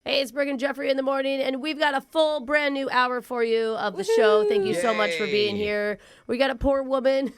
Hey, it's Brooke and Jeffrey in the morning, and we've got a full brand new hour for you of the show. Thank you so much for being here. We got a poor woman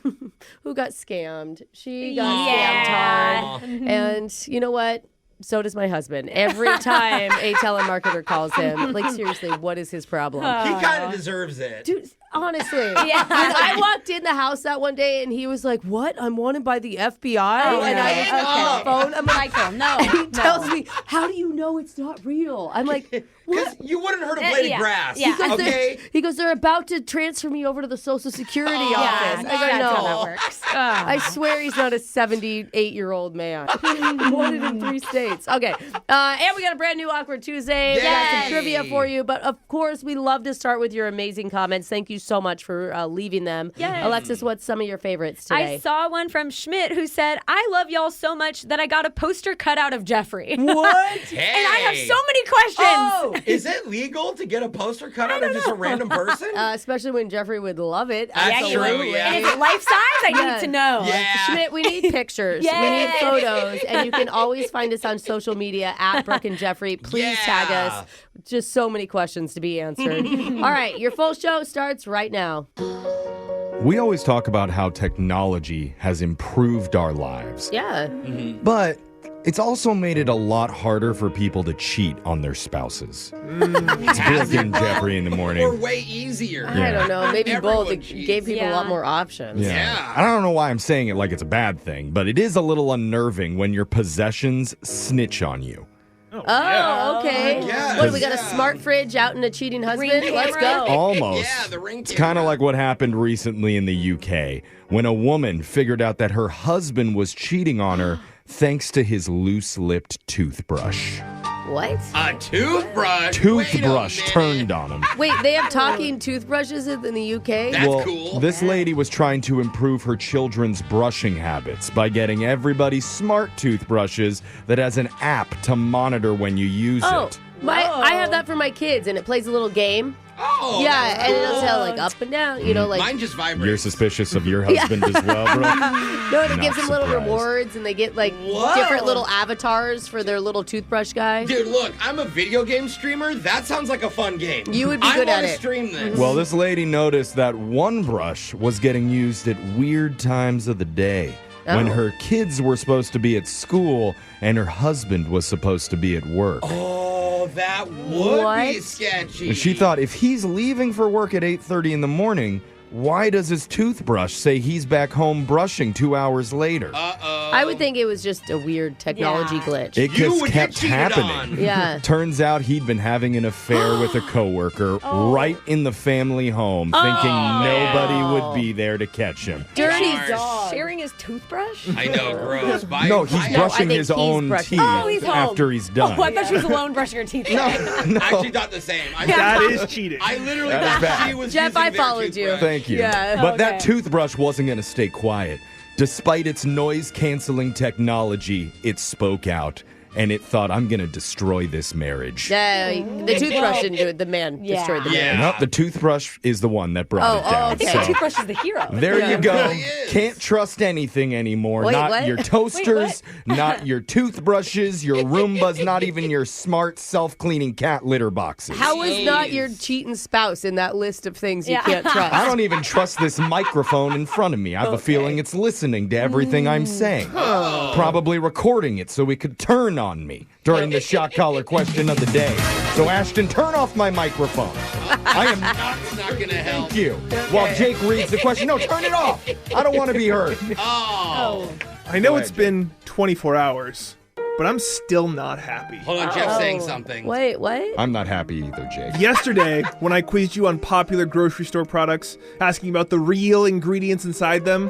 who got scammed. She got scammed hard. And you know what? So does my husband. Every time a telemarketer calls him, like, seriously, what is his problem? He kind of deserves it. Dude, honestly. When I walked in the house that one day and he was like, what? I'm wanted by the FBI? And I was on the phone. I'm like, Michael, no. And he tells me, how do you know it's not real? I'm like, Because you wouldn't hurt a blade of grass. Yeah. He goes, they're about to transfer me over to the Social Security office. Yeah, I go, that's no. how that works. I swear he's not a 78-year-old man. Wanted in 3 states. Okay. And we got a brand new Awkward Tuesday. We got some trivia for you. But, of course, we love to start with your amazing comments. Thank you so much for leaving them. Yes. Alexis, what's some of your favorites today? I saw one from Schmidt who said, I love y'all so much that I got a poster cut out of Jeffrey. What? Hey. And I have so many questions. Oh. Is it legal to get a poster cut out of just a random person? Especially when Jeffrey would love it. That's Absolutely. true, yeah. And is it life size? I need to know. Yeah. Schmidt, we need pictures. We need photos. And you can always find us on social media at Brooke and Jeffrey. Please tag us. Just so many questions to be answered. All right, your full show starts right now. We always talk about how technology has improved our lives. Yeah. But it's also made it a lot harder for people to cheat on their spouses. It's Brooke and Jeffrey in the morning. Or way easier. I don't know. Maybe Everyone both. It cheats. gave people a lot more options. Yeah. I don't know why I'm saying it like it's a bad thing, but it is a little unnerving when your possessions snitch on you. Oh, okay. Yeah. What, we got a smart fridge out in a cheating husband? Ring Let's camera. go. Almost. Yeah, the ring It's kind of like what happened recently in the UK when a woman figured out that her husband was cheating on her thanks to his loose-lipped toothbrush. What? A toothbrush? Toothbrush Wait a minute. turned on him. Wait, they have talking toothbrushes in the UK? That's cool. This lady was trying to improve her children's brushing habits by getting everybody smart toothbrushes that has an app to monitor when you use it. I have that for my kids, and it plays a little game. Oh, Yeah, that's and it'll cool. tell, like, up and down, you know, like... Mine just vibrates. You're suspicious of your husband as well, bro? No, and it Not gives them little surprised. rewards, and they get, like, Whoa. different little avatars for their little toothbrush guy. Dude, look, I'm a video game streamer. That sounds like a fun game. You would be good at I want it. to stream this. Well, this lady noticed that one brush was getting used at weird times of the day. When her kids were supposed to be at school and her husband was supposed to be at work. Oh, that would What? be sketchy. And she thought, if he's leaving for work at 8:30 in the morning, why does his toothbrush say he's back home brushing 2 hours later? I would think it was just a weird technology glitch. It You just would kept get cheated happening. on. Yeah. Turns out he'd been having an affair with a coworker right in the family home, thinking nobody would be there to catch him. Dirty Harsh. dog. Sharing his toothbrush? I know, gross. No, he's brushing think his he's own brushing- teeth Oh, he's home. after he's done. Oh, I thought she was alone brushing her teeth. I actually thought the same. That is cheating. I literally That is thought bad. she was Jeff, using I their followed you. toothbrush. Thank you. Yeah. But that Okay. toothbrush wasn't going to stay quiet. Despite its noise-canceling technology, it spoke out, and it thought, I'm going to destroy this marriage. Yeah, the toothbrush didn't do it. The man destroyed the man. Yeah. Nope, the toothbrush is the one that brought it down. okay. I think the toothbrush is the hero. There you go. really is. Can't trust anything anymore. Wait, not what? your toasters, not your toothbrushes, your Roombas, not even your smart self-cleaning cat litter boxes. How is not your cheating spouse in that list of things you can't trust? I don't even trust this microphone in front of me. I have a feeling it's listening to everything I'm saying. Probably recording it so it could turn on me during the shot collar question of the day. So, Ashton, turn off my microphone. I am That's not going to help. Thank you. While Jake reads the question. No, turn it off. I don't want to be heard. Oh. I know it's been 24 hours, but I'm still not happy. Hold on, Jeff's saying something. Wait, what? I'm not happy either, Jake. Yesterday, when I quizzed you on popular grocery store products, asking about the real ingredients inside them,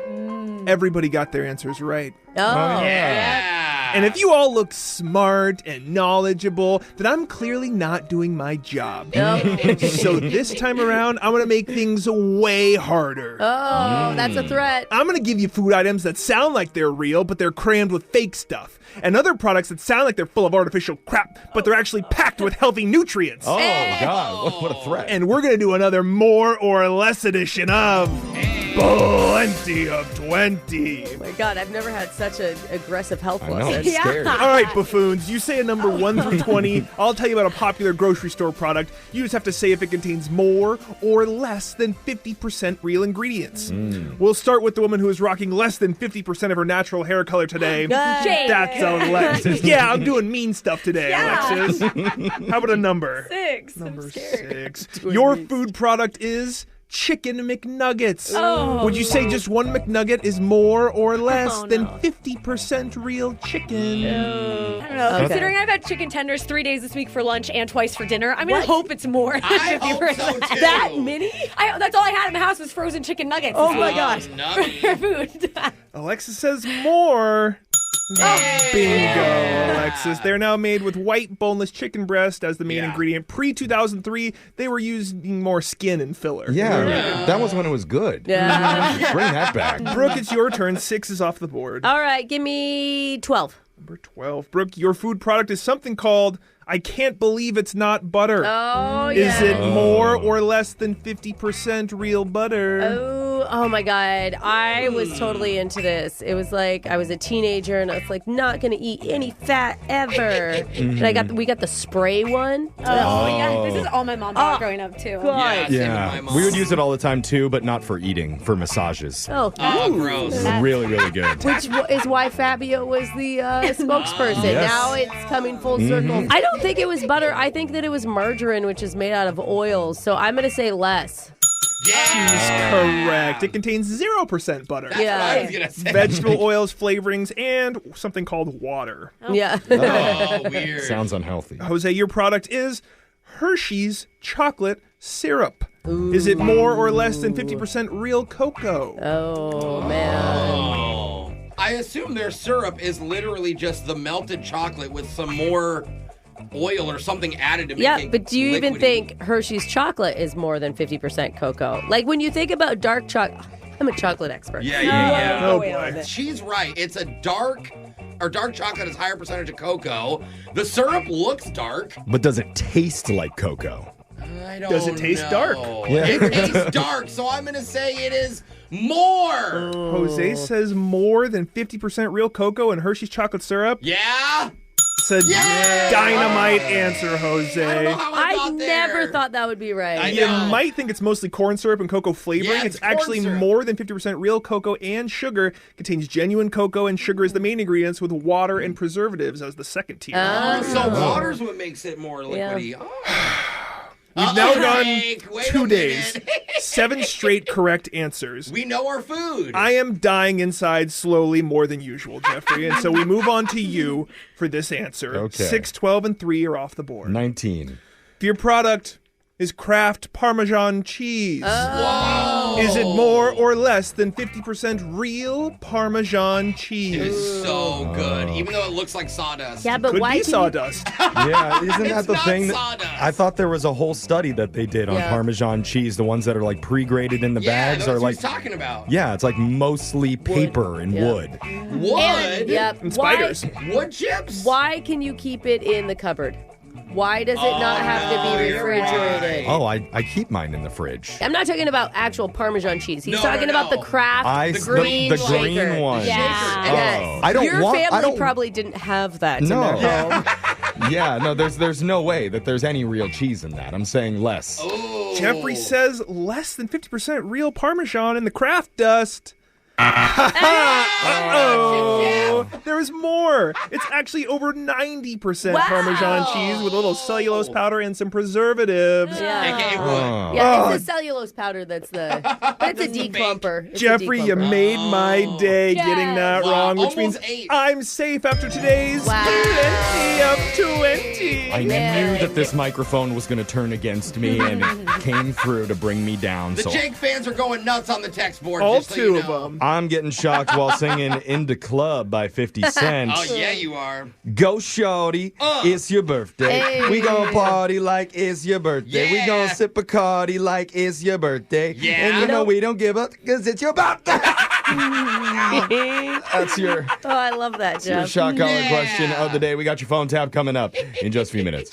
everybody got their answers right. Oh, Yeah. And if you all look smart and knowledgeable, then I'm clearly not doing my job. So this time around, I'm going to make things way harder. Oh, that's a threat. I'm going to give you food items that sound like they're real, but they're crammed with fake stuff. And other products that sound like they're full of artificial crap, but they're actually packed with healthy nutrients. Oh, God. What a threat. And we're going to do another more or less edition of Plenty of 20. Oh my God, I've never had such an aggressive health I know, I'm lesson. scared. All right, buffoons. You say a number 1 through 20. I'll tell you about a popular grocery store product. You just have to say if it contains more or less than 50% real ingredients. We'll start with the woman who is rocking less than 50% of her natural hair color today. That's Alexis. Yeah, I'm doing mean stuff today, Alexis. How about a number? 6. Number I'm scared. 6. Your food product is Chicken McNuggets. Oh, Would you say just one McNugget is more or less than no. 50% real chicken? I don't know. Okay. Considering I've had chicken tenders 3 days this week for lunch and twice for dinner, I'm going to hope it's more than I 50%. hope so, too. That many? That's all I had in the house was frozen chicken nuggets. Oh my gosh. For food. Alexis says more. Bingo, Alexis. They're now made with white boneless chicken breast as the main ingredient. Pre-2003, they were using more skin and filler. Yeah, that was when it was good. Yeah. Bring that back. Brooke, it's your turn. 6 is off the board. All right, give me 12. Number 12. Brooke, your food product is something called I can't believe it's not butter. Oh, Is yeah. it more or less than 50% real butter? Oh my God. I was totally into this. It was like I was a teenager and I was like not going to eat any fat ever. And we got the spray one. Oh, yeah. This is all my mom bought growing up, too. Yeah, same with my Yeah, mom. we would use it all the time too, but not for eating, for massages. Oh, Oh, gross. Really, really good. which is why Fabio was the spokesperson. Yes. Now it's coming full circle. I don't think it was butter. I think that it was margarine, which is made out of oils. So I'm going to say less. Yeah. Correct. It contains 0% butter. That's what I was going to say. Vegetable oils, flavorings, and something called water. Yeah. Oh, weird. Sounds unhealthy. Jose, your product is Hershey's chocolate syrup. Is it more or less than 50% real cocoa? Oh, man. Oh. I assume their syrup is literally just the melted chocolate with some more oil or something added to make Yeah, it but do you even liquidy. think Hershey's chocolate is more than 50% cocoa? Like when you think about dark chocolate, I'm a chocolate expert. Yeah. Oh, Oil boy. is it? She's right. It's a dark chocolate is higher percentage of cocoa. The syrup looks dark. But does it taste like cocoa? I don't Does it taste know. dark? Yeah. It tastes dark, so I'm going to say it is more. Jose says more than 50% real cocoa in Hershey's chocolate syrup. Yeah? It's a dynamite answer, I don't know Jose. how I I got there. never thought that would be right. I You know. might think it's mostly corn syrup and cocoa flavoring. Yeah, it's it's corn actually syrup. more than 50% real cocoa and sugar. Contains genuine cocoa and sugar as the main ingredients, with water and preservatives as the second tier. So water's what makes it more liquidy. Oh. We've now gone Jake, wait a 2 days. minute. 7 straight correct answers. We know our food. I am dying inside slowly more than usual, Jeffrey. And so we move on to you for this answer. Okay. 6, 12, and 3 are off the board. 19. If your product is Kraft Parmesan cheese, Whoa. is it more or less than 50% real Parmesan It cheese? is so good, even though it looks like sawdust. Yeah, but Could why be can you- sawdust. Yeah, isn't It's that the not thing? sawdust. I thought there was a whole study that they did on Yeah. Parmesan cheese. The ones that are like pre-grated in the Yeah, bags that's are what like, he's talking about. yeah, it's like mostly paper and Yeah. wood. Wood? Yep. And Why- spiders. Wood chips? Why can you keep it in the cupboard? Why does it not have to no, be you're refrigerated? right. Oh, I keep mine in the fridge. I'm not talking about actual Parmesan cheese. He's No, talking no, about the no. Kraft The green the shaker. green one. Yeah. Yes. Oh. I don't Your want- I family don't- probably didn't have that in No. their home. Yeah, no, there's no way that there's any real cheese in that. I'm saying less. Oh. Jeffrey says less than 50% real Parmesan in the Kraft dust. Uh-oh. There is more. It's actually over 90% Wow. Parmesan cheese with a little cellulose powder and some preservatives. Yeah. AKA wood. Oh. Yeah, it's the cellulose powder that's a declumper. It's a Jeffrey, you declumper. made my day getting that Wow, wrong, which means almost 8. I'm safe after today's Wow. 20 of 20. I Yeah. knew that this microphone was going to turn against me, and it came through to bring me down. The So Jake fans are going nuts on the text board. All just so 2 you of know. them. I'm getting shocked while singing "Into Club" by 50 Cent. Oh, yeah, you are. Go shorty, it's your birthday. Hey. We gon' party like it's your birthday. We Yeah. gon' sip a Bacardi like it's your birthday. Yeah. And you know we don't give up because it's your birthday. That's your Oh, I love that, your Jeff. shot collar Yeah. question of the day. We got your phone tab coming up in just a few minutes.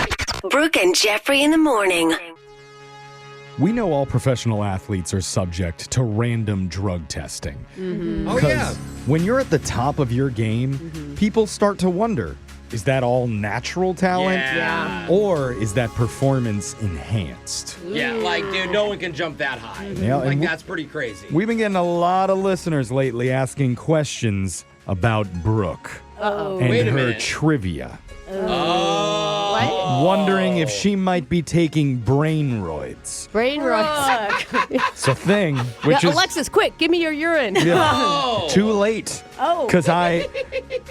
Brooke and Jeffrey in the morning. We know all professional athletes are subject to random drug testing. Oh, Because yeah. when you're at the top of your game, people start to wonder, is that all natural talent? Yeah. Or is that performance enhanced? Yeah, like, dude, no one can jump that high. Yeah, Like, and that's pretty crazy. We've been getting a lot of listeners lately asking questions about Brooke and Wait a her minute. trivia. Oh. Wondering if she might be taking brainroids. Brain rot. It's a thing, which is Alexis, quick, give me your urine. Oh. too late. Oh. Because I,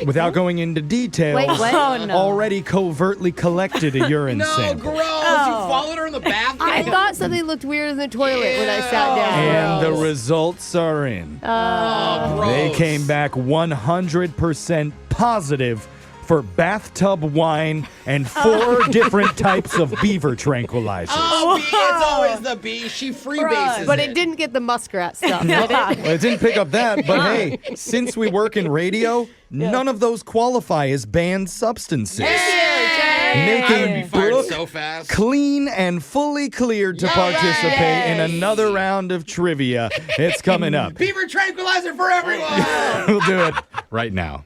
without going into details, Wait, what? Oh, no. already covertly collected a urine No, sample. gross. You followed her in the bathroom? I thought something looked weird in the toilet when I sat down. And the Gross. results are in. Oh, gross. They came back 100% positive for bathtub wine and 4 different types of beaver tranquilizers. Oh, B, it's always the B. She freebases But it didn't get the muskrat stuff. did it? Well, it didn't pick up that, but hey, since we work in radio, none of those qualify as banned substances. I would be Making fired Brooke so fast. clean and fully cleared to participate in another round of trivia. It's coming up. Beaver tranquilizer for everyone. We'll do it right now.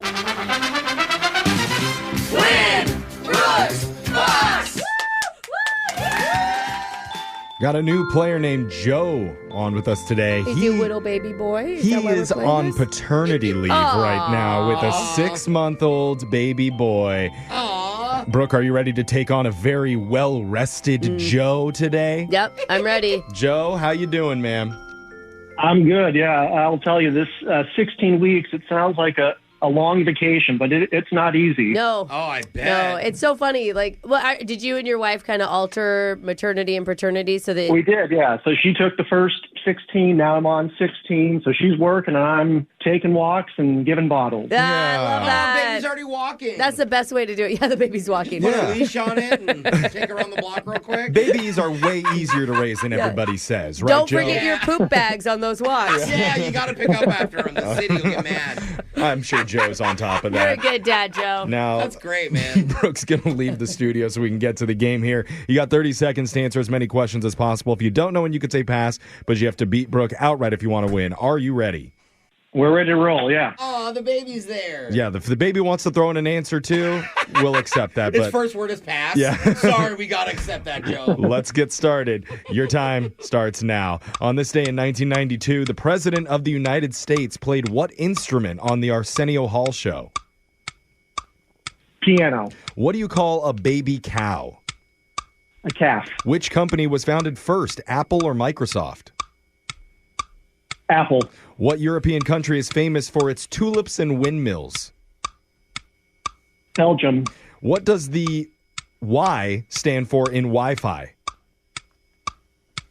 Got a new player named Joe on with us today. Is he a little baby boy? He that why we're is playing on this? paternity leave right now with a 6-month-old baby boy. Aw. Brooke, are you ready to take on a very well-rested Joe today? Yep, I'm ready. Joe, how you doing, ma'am? I'm good. Yeah, I'll tell you this 16 weeks, it sounds like a long vacation, but it's not easy. No. Oh, I bet. No, it's so funny. Like, did you and your wife kind of alter maternity and paternity so that We did, yeah. So she took the first 16. Now I'm on 16. So she's working and I'm taking walks and giving bottles. I love Oh, that. baby's already walking. That's the best way to do it. Yeah, the baby's walking. Put Yeah. a leash on it and take her around the block real quick. Babies are way easier to raise than everybody says, right, Don't Joe? forget your poop bags on those walks. Yeah, you got to pick up after him. The city will get mad. I'm sure Joe's on top of You're a that. good dad, Joe. Now, That's great, man. Brooke's going to leave the studio so we can get to the game here. You got 30 seconds to answer as many questions as possible. If you don't know when you could say pass, but you have to beat Brooke outright if you want to win. Are you ready? We're ready to roll, yeah. Oh, the baby's there. Yeah, if the baby wants to throw in an answer too, we'll accept that. Its But first word is pass. Yeah. Sorry, we got to accept that, Joe. let's get started. Your time starts now. On this day in 1992, the President of the United States played what instrument on the Arsenio Hall show? Piano, What do you call a baby cow? a calf, Which company was founded first, Apple or Microsoft? apple, What European country is famous for its tulips and windmills? Belgium, What does the Y stand for in Wi-Fi?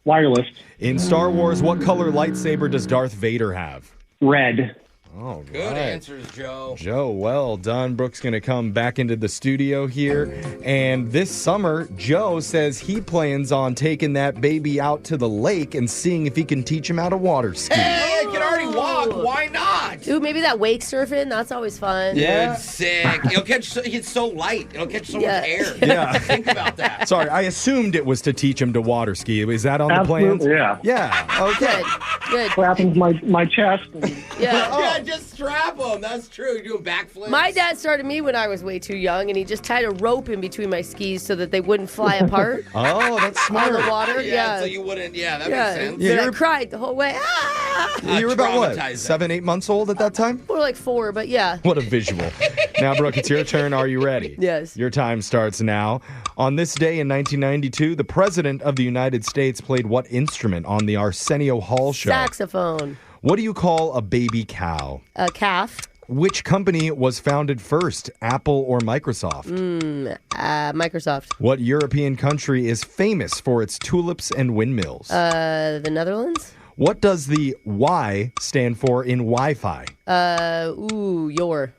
wireless, In Star Wars, what color lightsaber does Darth Vader have? red. Oh, Good answers, Joe. Joe, well done. Brooke's going to come back into the studio here. And this summer, Joe says he plans on taking that baby out to the lake and seeing if he can teach him how to water ski. Hey, I can already walk. Why not? Ooh, maybe that wake surfing. That's always fun. Dude, sick. It'll catch. It's so light. It'll catch so Yeah. much air. Yeah. Think about that. Sorry, I assumed it was to teach him to water ski. Is that on the plans? Absolutely, yeah. Yeah, okay. Good. Clapping my chest. And Yeah. Yeah, just strap them. That's true. You're doing backflips. My dad started me when I was way too young, and he just tied a rope in between my skis so that they wouldn't fly apart Oh, that's on smart. the water. Yeah, so you wouldn't. Yeah, that Yeah. makes sense. Yeah, And I you're- cried the whole way. Ah! You were about what? Traumatizing. 7, 8 months old at that time? More like 4, but yeah. What a visual. Now, Brooke, it's your turn. Are you ready? Yes. Your time starts now. On this day in 1992, the President of the United States played what instrument on the Arsenio Hall show? Saxophone. What do you call a baby cow? A calf. Which company was founded first, Apple or Microsoft? Microsoft. What European country is famous for its tulips and windmills? The Netherlands. What does the Y stand for in Wi-Fi? Your.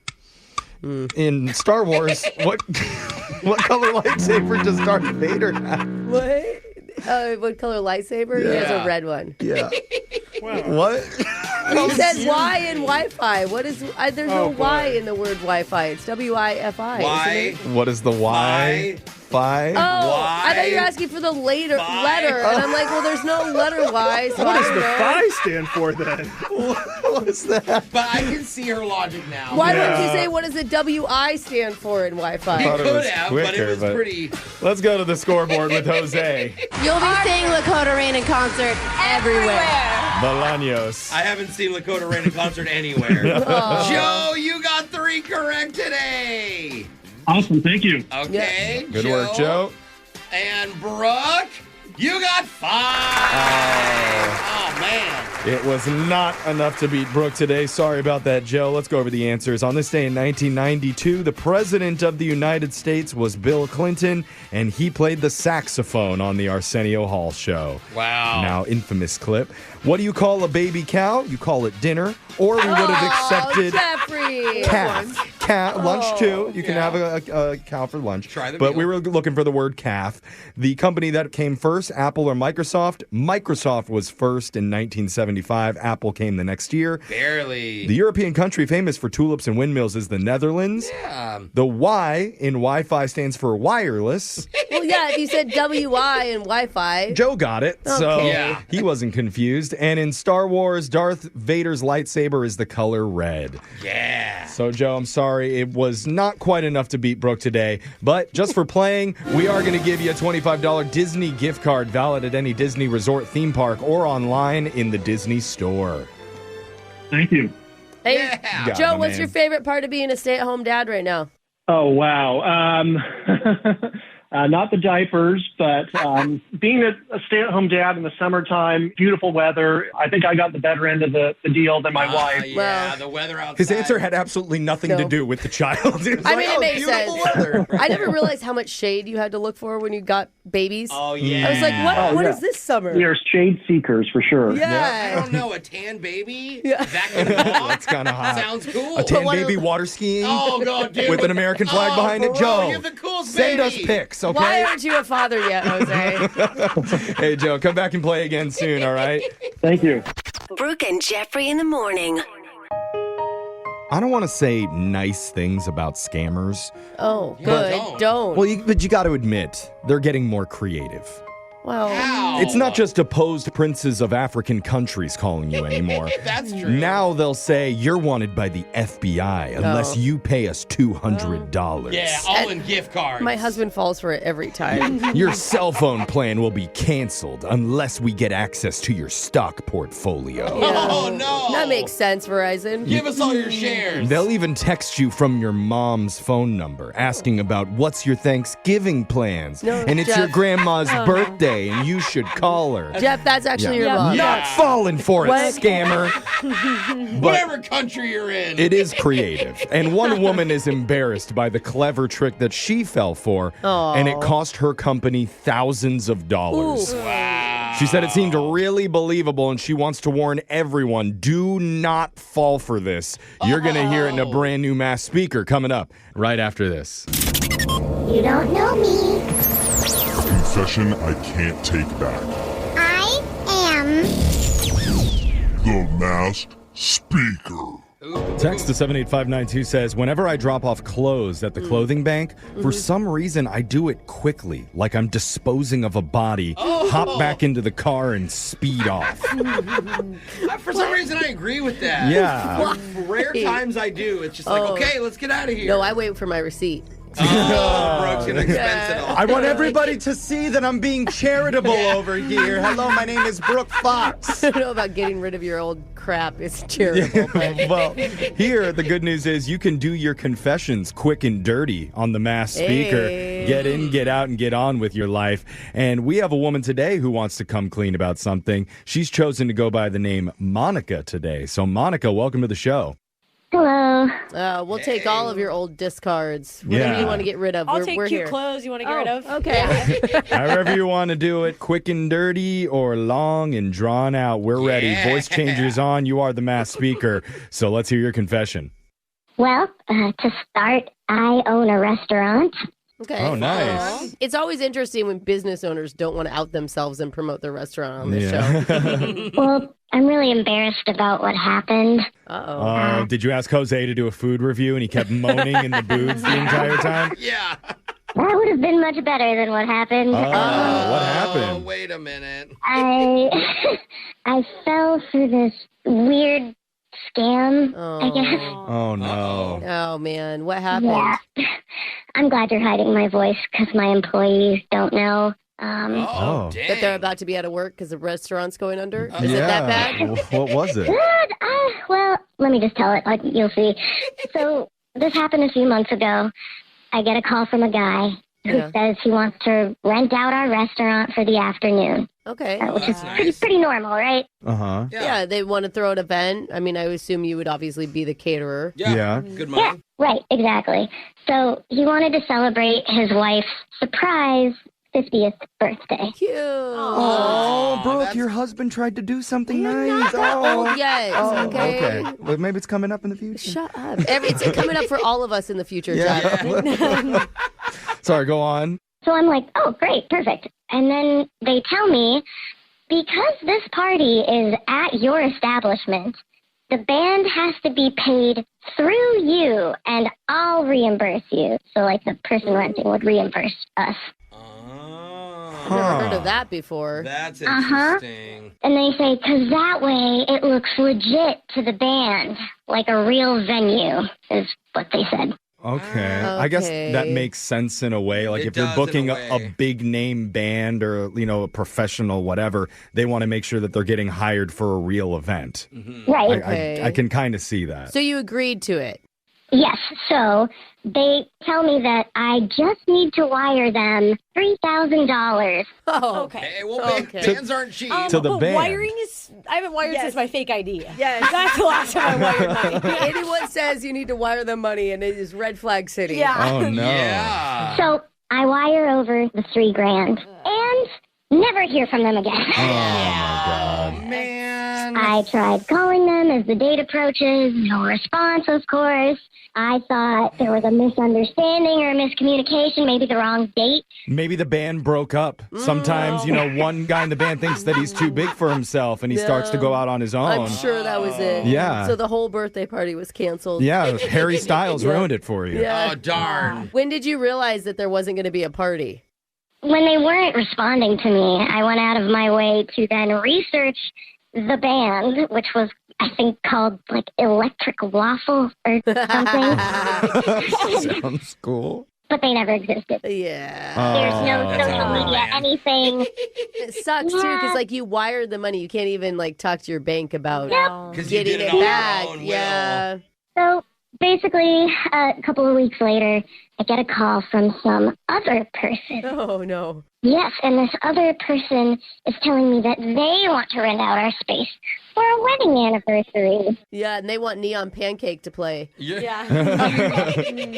In Star Wars, what color lightsaber does Darth Vader have? What? What color lightsaber? He has a red one. Yeah. What? He said Y in Wi-Fi. What is? There's no Y in the word Wi-Fi. It's W-I-F-I. Why? isn't it? What is the Y? Wi-Fi. Oh, I thought you were asking for the letter, and I'm like, well, there's no letter Y. So What I does don't the know. phi stand for then? What's that? But I can see her logic now. Why wouldn't you say what does the WI stand for in Wi-Fi? He thought it could was have, but quicker, it was but- pretty. Let's go to the scoreboard with Jose You'll be seeing Lakota Rain in concert everywhere. Bolaños. I haven't seen Lakota Rain in concert anywhere. Joe, you got 3 correct today. Awesome. Thank you. Okay. Good work, Joe. And Brooke, you got 5. Oh, man. It was not enough to beat Brooke today. Sorry about that, Joe. Let's go over the answers. On this day in 1992, the President of the United States was Bill Clinton, and he played the saxophone on the Arsenio Hall show. Wow. Now, infamous clip. What do you call a baby cow? You call it dinner, or we would have accepted Jeffrey. calf. Lunch too. You can have a cow for lunch. Try the But we meal. were looking for the word calf. The company that came first, Apple or Microsoft? Microsoft was first in 1975. Apple came the next year. Barely. The European country famous for tulips and windmills is the Netherlands. Yeah. The Y in Wi-Fi stands for wireless. Well, yeah, if you said WI and Wi-Fi. Joe got it, so Okay. Yeah. he wasn't confused. And in Star Wars, Darth Vader's lightsaber is the color red. Yeah. So, Joe, I'm sorry. It was not quite enough to beat Brooke today. But just for playing, we are going to give you a $25 Disney gift card valid at any Disney resort, theme park, or online in the Disney store. Thank you. Hey, Yeah. Got Joe, it, what's man. your favorite part of being a stay-at-home dad right now? Oh, wow. Not the diapers, but being a stay-at-home dad in the summertime, beautiful weather, I think I got the better end of the deal than my wife. Yeah, Well, the weather outside. His answer had absolutely nothing to No. do with the child. It was I like, mean, it makes beautiful sense. weather. I never realized how much shade you had to look for when you got babies. Oh, yeah. I was like, what yeah. is this summer? We are shade seekers for sure. I Yeah. don't know, a tan baby? Yeah. That can walk? That's kind of hot. Sounds cool. A tan what- baby water skiing Oh, God, dude. with an American flag behind it. bro, Joe, you're the coolest send us baby. pics, Why okay? aren't you a father yet, Jose? Hey, Joe, come back and play again soon, all right? Thank you. Brooke and Jeffrey in the morning. I don't want to say nice things about scammers. Oh, Yeah, good. Don't. Well, but you got to admit, they're getting more creative. Well, Ow. It's not just opposed princes of African countries calling you anymore. That's true. Now they'll say you're wanted by the FBI unless you pay us $200. Yeah, all in gift cards. my husband falls for it every time. Your cell phone plan will be canceled unless we get access to your stock portfolio. Oh, no. That makes sense, Verizon. Give us all your shares. They'll even text you from your mom's phone number asking about what's your Thanksgiving plans. No, and it's Jeff. your grandma's birthday and you should call her. Jeff, that's actually your Yeah. mom. Not falling for it, What? scammer. But Whatever country you're in. it is creative. And one woman is embarrassed by the clever trick that she fell for, and it cost her company thousands of dollars. Wow. She said it seemed really believable, and she wants to warn everyone, do not fall for this. You're going to hear it in a brand new mass speaker coming up right after this. You don't know me. Confession I can't take back. I am. The Masked Speaker. Text to 78592 says, whenever I drop off clothes at the clothing bank, for some reason I do it quickly, like I'm disposing of a body, hop back into the car and speed off. For some reason, I agree with that. Yeah. Rare times I do. It's just like, okay, let's get out of here. No, I wait for my receipt. Oh, Brooke's gonna expense it all. I want everybody to see that I'm being charitable over here. Hello, my name is Brooke Fox. I don't know about getting rid of your old crap. It's charitable. but- Well, here, the good news is you can do your confessions quick and dirty on the mass speaker. Hey. Get in, get out, and get on with your life. And we have a woman today who wants to come clean about something. She's chosen to go by the name Monica today. So, Monica, welcome to the show. Hello. We'll take all of your old discards. Whatever Yeah. you want to get rid of. I'll we're, take we're cute here. clothes you want to get rid of. Okay. However you want to do it, quick and dirty or long and drawn out, we're ready. Yeah. Voice changers on. You are the mass speaker. So let's hear your confession. Well, to start, I own a restaurant. Okay. Oh, nice. It's always interesting when business owners don't want to out themselves and promote their restaurant on this show. Well, I'm really embarrassed about what happened. Did you ask Jose to do a food review and he kept moaning in the booths the entire time? Yeah. That would have been much better than what happened. What Oh, happened? wait a minute. I fell for this weird scam, I guess. Oh, no. Oh, man. What happened? Yeah. I'm glad you're hiding my voice because my employees don't know. Oh. Dang. That they're about to be out of work because the restaurant's going under? Is it that bad? What was it? Good. Well, let me just tell it. You'll see. So this happened a few months ago. I get a call from a guy who says he wants to rent out our restaurant for the afternoon. Okay. Which is nice. pretty normal, right? Uh-huh. Yeah, they want to throw an event. I mean, I would assume you would obviously be the caterer. Yeah. Good Yeah, money. right, exactly. So he wanted to celebrate his wife's surprise 50th birthday. Cute. Oh, Brooke, that's- your husband tried to do something nice. Not that old yet. Oh, okay. Well, maybe it's coming up in the future. Shut up. It's coming up for all of us in the future, Jeff. Yeah. Sorry, go on. So I'm like, oh, great, perfect. And then they tell me, because this party is at your establishment, the band has to be paid through you, and I'll reimburse you. So, like, the person renting would reimburse us. I've never heard of that before. That's interesting. And they say, because that way it looks legit to the band, like a real venue, is what they said. Okay. I guess that makes sense in a way. Like It if you're does in booking a a way. big name band or, a professional whatever, they want to make sure that they're getting hired for a real event. Right. I can kind of see that. So you agreed to it? Yes. So they tell me that I just need to wire them $3,000. Oh, Okay. Hey, well, bands aren't cheap. To the but band. wiring is... I haven't wired Yes. since my fake ID. Yes. That's the last time I wired money. Anyone says you need to wire them money, and it is red flag city. Yeah. Oh, no. Yeah. So I wire over the $3,000 and never hear from them again. Oh, my God. Man. I tried calling them as the date approaches. No response, of course. I thought there was a misunderstanding or a miscommunication, maybe the wrong date. Maybe the band broke up. Sometimes, one guy in the band thinks that he's too big for himself and he starts to go out on his own. I'm sure that was it. Yeah. So the whole birthday party was canceled. Yeah, Harry Styles ruined it for you. Yeah. Oh, darn. When did you realize that there wasn't going to be a party? When they weren't responding to me, I went out of my way to then research the band, which was, I think, called like Electric Waffle or something. Sounds cool. But they never existed. Yeah. There's no That's social all media, bad. anything. It sucks, too, because, you wired the money. You can't even, talk to your bank about Because you getting did it it on back. your own will. Yeah. So basically, a couple of weeks later, I get a call from some other person. Oh, no. Yes, and this other person is telling me that they want to rent out our space for a wedding anniversary. Yeah, and they want Neon Pancake to play. Yeah.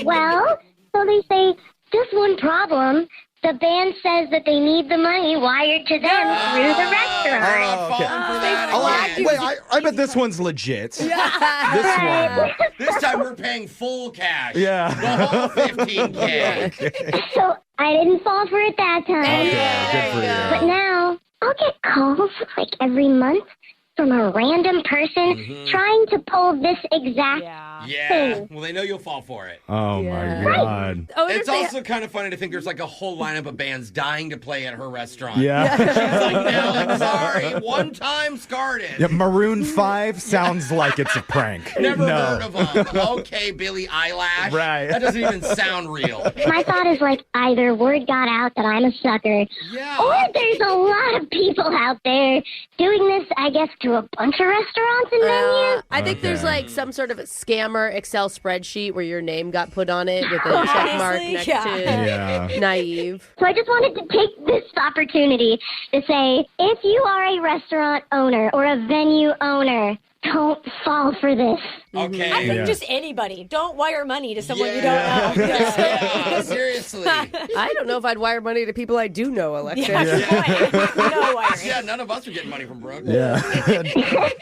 Well, so they say, just one problem. The band says that they need the money wired to them through the restaurant. Oh, okay. Falling for that Oh, again. wait, I bet this one's legit. This one. This time we're paying full cash. Yeah. The whole 15K. So I didn't fall for it that time. Okay, good for you. But now I'll get calls every month from a random person trying to pull this exact Yeah. Well, they know you'll fall for it. Oh, my God. Oh, It's also kind of funny to think there's a whole lineup of bands dying to play at her restaurant. Yeah. She's like, no, I'm sorry. One time scarred it. Yeah, Maroon 5 sounds like it's a prank. Never no. heard of them. Okay, Billie Eyelash. Right. That doesn't even sound real. My thought is either word got out that I'm a sucker, or there's a lot of people out there doing this, I guess, to a bunch of restaurants and venues. I think there's some sort of a scammer Excel spreadsheet where your name got put on it with a check mark next to naive. So I just wanted to take this opportunity to say, if you are a restaurant owner or a venue owner, don't fall for this. Okay. I think just anybody. Don't wire money to someone you don't know. Yeah, seriously. I don't know if I'd wire money to people I do know, Alexis. No wiring. Yeah, none of us are getting money from Brooke. Yeah.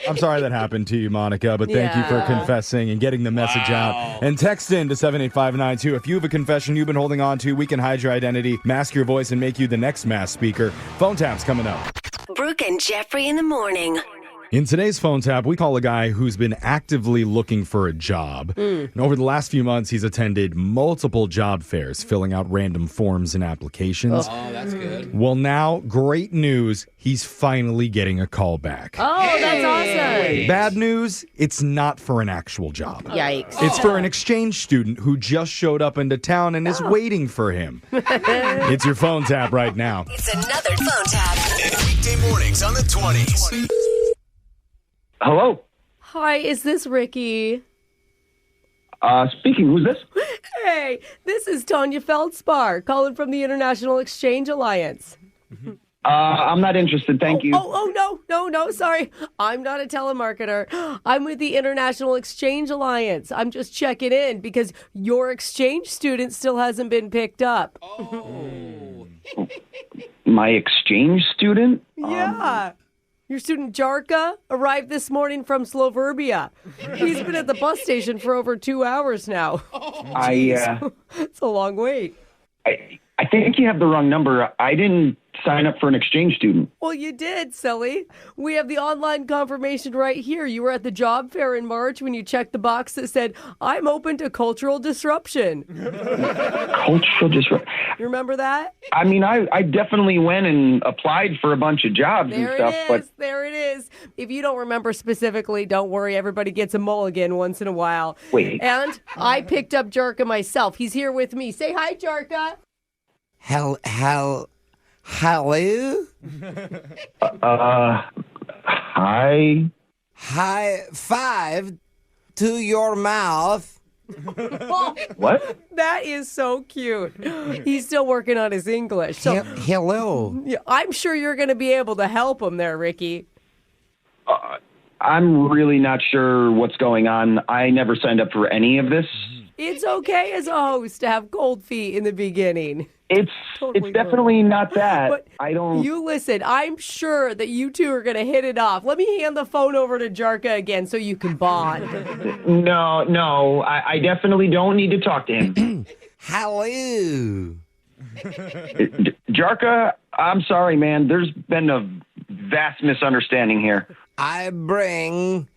I'm sorry that happened to you, Monica, but thank you for confessing and getting the message out. And text in to 78592. If you have a confession you've been holding on to, we can hide your identity, mask your voice, and make you the next mass speaker. Phone taps coming up. Brooke and Jeffrey in the morning. In today's phone tap, we call a guy who's been actively looking for a job. And over the last few months, he's attended multiple job fairs, filling out random forms and applications. Oh, that's good. Well, now, great news. He's finally getting a call back. Oh, that's awesome. Bad news, it's not for an actual job. Yikes. It's for an exchange student who just showed up into town and is waiting for him. It's your phone tap right now. It's another phone tap. Weekday mornings on the 20s. Hello. Hi, is this Ricky? Speaking. Who's this? Hey, this is Tanya Feldspar calling from the International Exchange Alliance. I'm not interested. Thank you. No, sorry. I'm not a telemarketer. I'm with the International Exchange Alliance. I'm just checking in because your exchange student still hasn't been picked up. My exchange student? Yeah. Your student Jarka arrived this morning from Sloverbia. He's been at the bus station for over 2 hours now. It's a long wait. I think you have the wrong number. I didn't sign up for an exchange student. Well, you did, silly. We have the online confirmation right here. You were at the job fair in March when you checked the box that said, I'm open to cultural disruption. Cultural disruption? You remember that? I mean, I definitely went and applied for a bunch of jobs and stuff. There it is. If you don't remember specifically, don't worry. Everybody gets a mulligan once in a while. Wait. And I picked up Jarka myself. He's here with me. Say hi, Jarka. Hello? Hi. High five to your mouth. What? That is so cute. He's still working on his English. So, hello. yeah, I'm sure you're going to be able to help him there, Ricky. I'm really not sure what's going on. I never signed up for any of this. It's okay as a host to have cold feet in the beginning. It's definitely not that. But you listen, I'm sure that you two are going to hit it off. Let me hand the phone over to Jarka again so you can bond. No, I definitely don't need to talk to him. Hello. Jarka, I'm sorry, man. There's been a vast misunderstanding here. I bring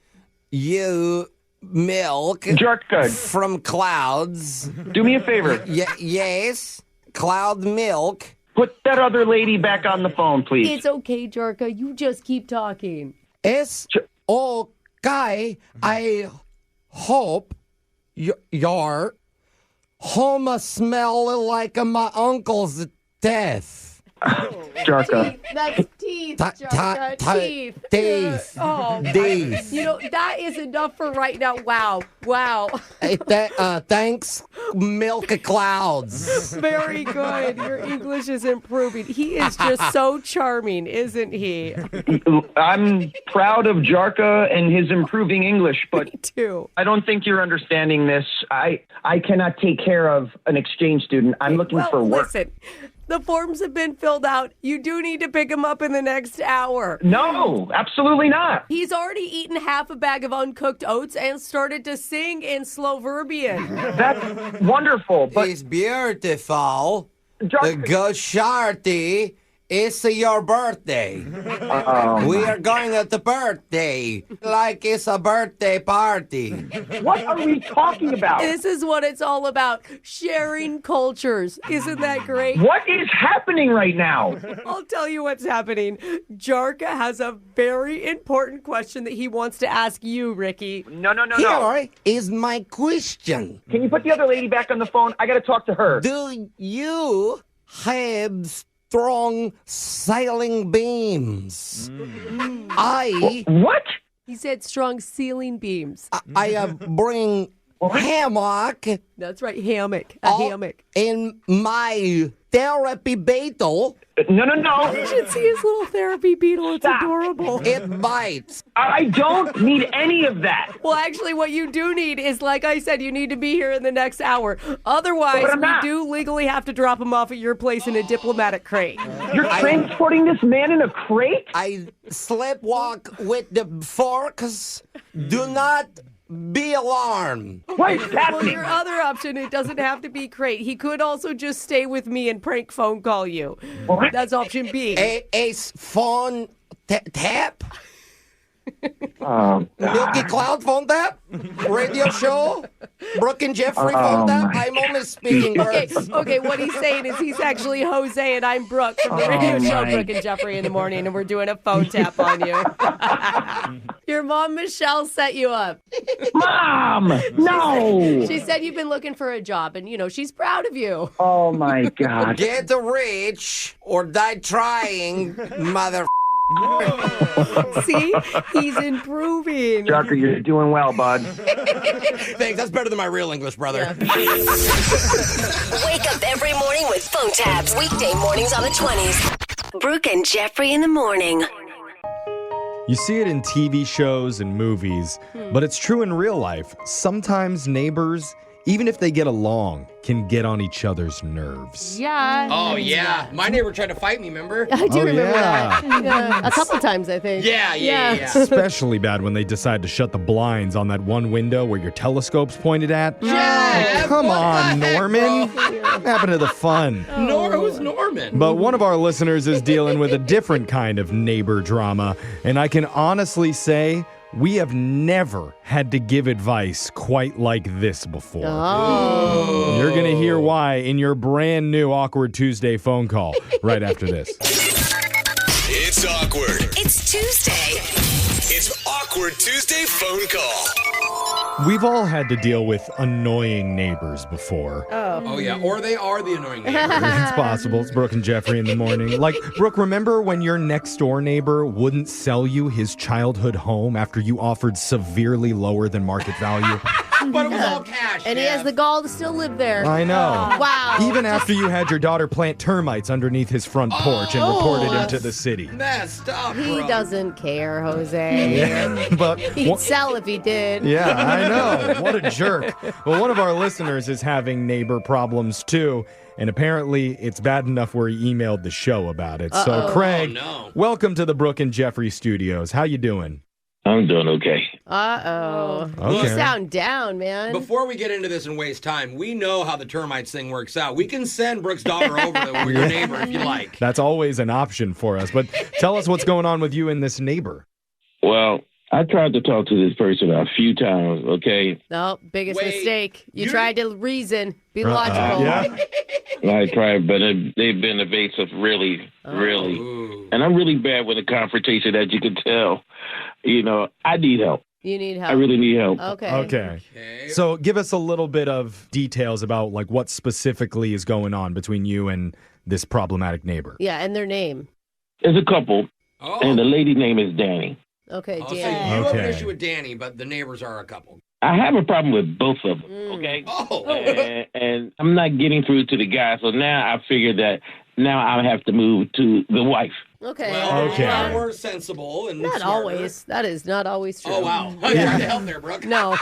you milk Jarka, from clouds. Do me a favor. Yes. Cloud milk. Put that other lady back on the phone, please. It's okay, Jarka. You just keep talking. It's okay. I hope your home smell like my uncle's death. Jarka. That's teeth, Jarka. Teeth. Oh, teeth. You know, that is enough for right now. Wow. Thanks, Milk Clouds. Very good. Your English is improving. He is just so charming, isn't he? I'm proud of Jarka and his improving English, but Me too. I don't think you're understanding this. I cannot take care of an exchange student. I'm looking for work. Listen. The forms have been filled out. You do need to pick him up in the next hour. No, absolutely not. He's already eaten half a bag of uncooked oats and started to sing in Sloverbian. That's wonderful, but it's beautiful. Jarka, Gosharty, it's your birthday. We are going at the birthday, like it's a birthday party. What are we talking about? This is what it's all about, sharing cultures. Isn't that great? What is happening right now? I'll tell you what's happening. Jarka has a very important question that he wants to ask you, Ricky. No. Here is my question. Can you put the other lady back on the phone? I got to talk to her. Do you have strong sailing beams? What? He said strong ceiling beams. I bring hammock. That's right, hammock. A hammock. In my therapy beetle. No. You should see his little therapy beetle. It's adorable. It bites. I don't need any of that. Well, actually, what you do need is, like I said, you need to be here in the next hour. Otherwise, we do legally have to drop him off at your place in a diplomatic crate. You're transporting this man in a crate? I sleepwalk with the forks. Do not be alarmed. What is happening? Well, your other option, it doesn't have to be crate. He could also just stay with me and prank phone call you. What? That's option B. A phone tap? Milky Cloud phone tap? Radio show? Brooke and Jeffrey phone tap? I'm only speaking words. Okay, what he's saying is he's actually Jose and I'm Brooke from the radio show Brooke and Jeffrey in the morning, and we're doing a phone tap on you. Your mom, Michelle, set you up. Mom, no. She said you've been looking for a job, and, she's proud of you. Oh, my God. Get rich or die trying, mother. See? He's improving. Tucker, you're doing well, bud. Thanks. That's better than my real English, brother. Wake up every morning with phone taps. Weekday mornings on the 20s. Brooke and Jeffrey in the morning. You see it in TV shows and movies, but it's true in real life. Sometimes neighbors, even if they get along, can get on each other's nerves. Yeah. Oh, yeah. My neighbor tried to fight me, remember? I do remember yeah. that. Yeah. A couple times, I think. Yeah. Especially bad when they decide to shut the blinds on that one window where your telescope's pointed at. Yeah. Come on, the heck, Norman. bro? What happened to the fun? Who's Norman? But one of our listeners is dealing with a different kind of neighbor drama, and I can honestly say we have never had to give advice quite like this before. Oh. You're going to hear why in your brand new Awkward Tuesday phone call right after this. It's awkward. It's Tuesday. It's Awkward Tuesday phone call. We've all had to deal with annoying neighbors before. Oh, yeah. Or they are the annoying neighbor. It's possible. It's Brooke and Jeffrey in the morning. Like, Brooke, remember when your next door neighbor wouldn't sell you his childhood home after you offered severely lower than market value? But it was all cash. And he has the gall to still live there. I know. Wow. Even after you had your daughter plant termites underneath his front porch and reported him to the city. Messed up, bro. He doesn't care, Jose. Yeah, but He'd sell if he did. yeah, I know. What a jerk. Well, one of our listeners is having neighbor problems too, and apparently it's bad enough where he emailed the show about it. So, Craig, welcome to the Brooke and Jeffrey studios. How you doing? I'm doing okay. Uh-oh. Okay. You sound down, man. Before we get into this and waste time, we know how the termites thing works out. We can send Brooke's daughter over to your neighbor if you like. That's always an option for us. But tell us what's going on with you and this neighbor. Well, I tried to talk to this person a few times, okay? No, biggest mistake. You tried to reason, be logical. Yeah. I tried, but they've been evasive, really. And I'm really bad with a confrontation, as you can tell. I need help. You need help. I really need help. Okay. So give us a little bit of details about like what specifically is going on between you and this problematic neighbor. Yeah, and their name. There's a couple, and the lady name is Danny. Okay, So you Danny. have an issue with Danny, but the neighbors are a couple. I have a problem with both of them, okay? And I'm not getting through to the guy, so now I figure that now I have to move to the wife. Okay. Well, more sensible and not smarter. always. That is not always true. Oh, wow. I tried to help there, Brooke. No.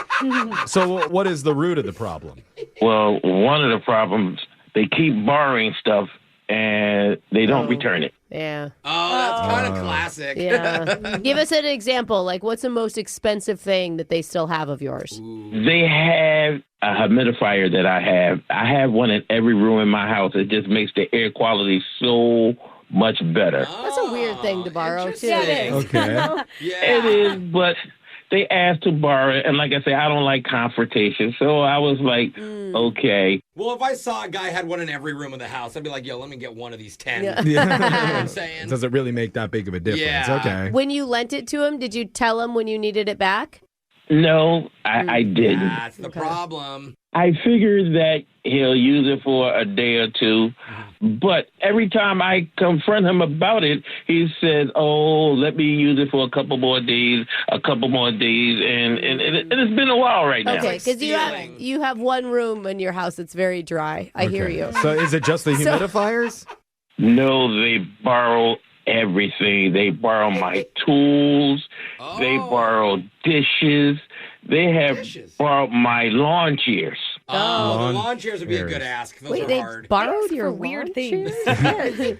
So what is the root of the problem? Well, one of the problems, they keep borrowing stuff and they don't return it. Yeah. Oh, that's kind of classic. Yeah. Give us an example. Like, what's the most expensive thing that they still have of yours? They have a humidifier that I have. I have one in every room in my house. It just makes the air quality so much better. That's a weird thing to borrow, too. Yeah, it is. Okay. It is, but they asked to borrow it. And like I say, I don't like confrontation. So I was like, okay. Well, if I saw a guy had one in every room of the house, I'd be like, yo, let me get one of these 10. Yeah. You know what I'm saying? Does it really make that big of a difference? Yeah. Okay. When you lent it to him, did you tell him when you needed it back? No, I didn't. That's the problem. I figured that he'll use it for a day or two, but every time I confront him about it, he says, oh, let me use it for a couple more days, and it's been a while right now. Okay, because you have one room in your house that's very dry. I hear you. So is it just the humidifiers? No, they borrow everything. They borrow my tools. They borrow dishes. They have borrowed my lawn chairs. Oh, the lawn chairs would be a good ask. Those Wait, are they hard. borrowed your weird things?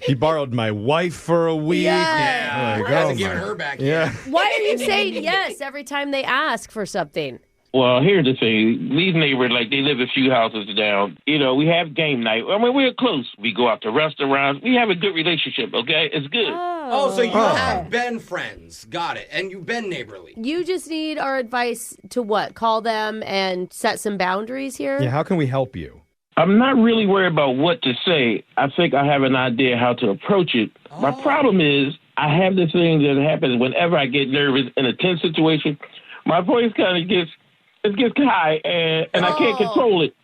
He borrowed my wife for a week. Yeah. Like, Hasn't oh given my- her back Yeah. yet. Why are you saying yes every time they ask for something? Well, here's the thing. These neighbors, like, they live a few houses down. You know, we have game night. I mean, we're close. We go out to restaurants. We have a good relationship, okay? It's good. Oh, so you have been friends. Got it. And you've been neighborly. You just need our advice to what? Call them and set some boundaries here? Yeah, how can we help you? I'm not really worried about what to say. I think I have an idea how to approach it. My problem is I have this thing that happens whenever I get nervous in a tense situation. My voice kind of gets high, and I can't control it.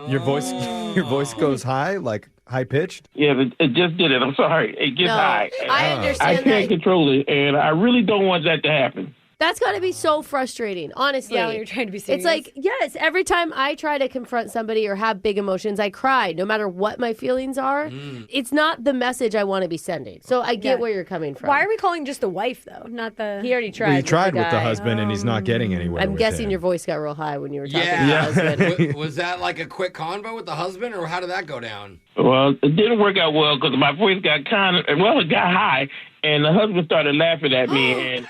Your voice goes high, like high pitched? Yeah, it just did it. I'm sorry. It gets high. I understand I can't control it, and I really don't want that to happen. That's got to be so frustrating, honestly. Yeah, when you're trying to be serious. It's like, yes, every time I try to confront somebody or have big emotions, I cry, no matter what my feelings are. It's not the message I want to be sending. So I get where you're coming from. Why are we calling just the wife, though? Not the... He already tried. Well, he tried with the husband, and he's not getting anywhere. I'm with guessing him. your voice got real high when you were talking to the husband. Was that like a quick convo with the husband, or how did that go down? Well, it didn't work out well because my voice got it got high, and the husband started laughing at me, and...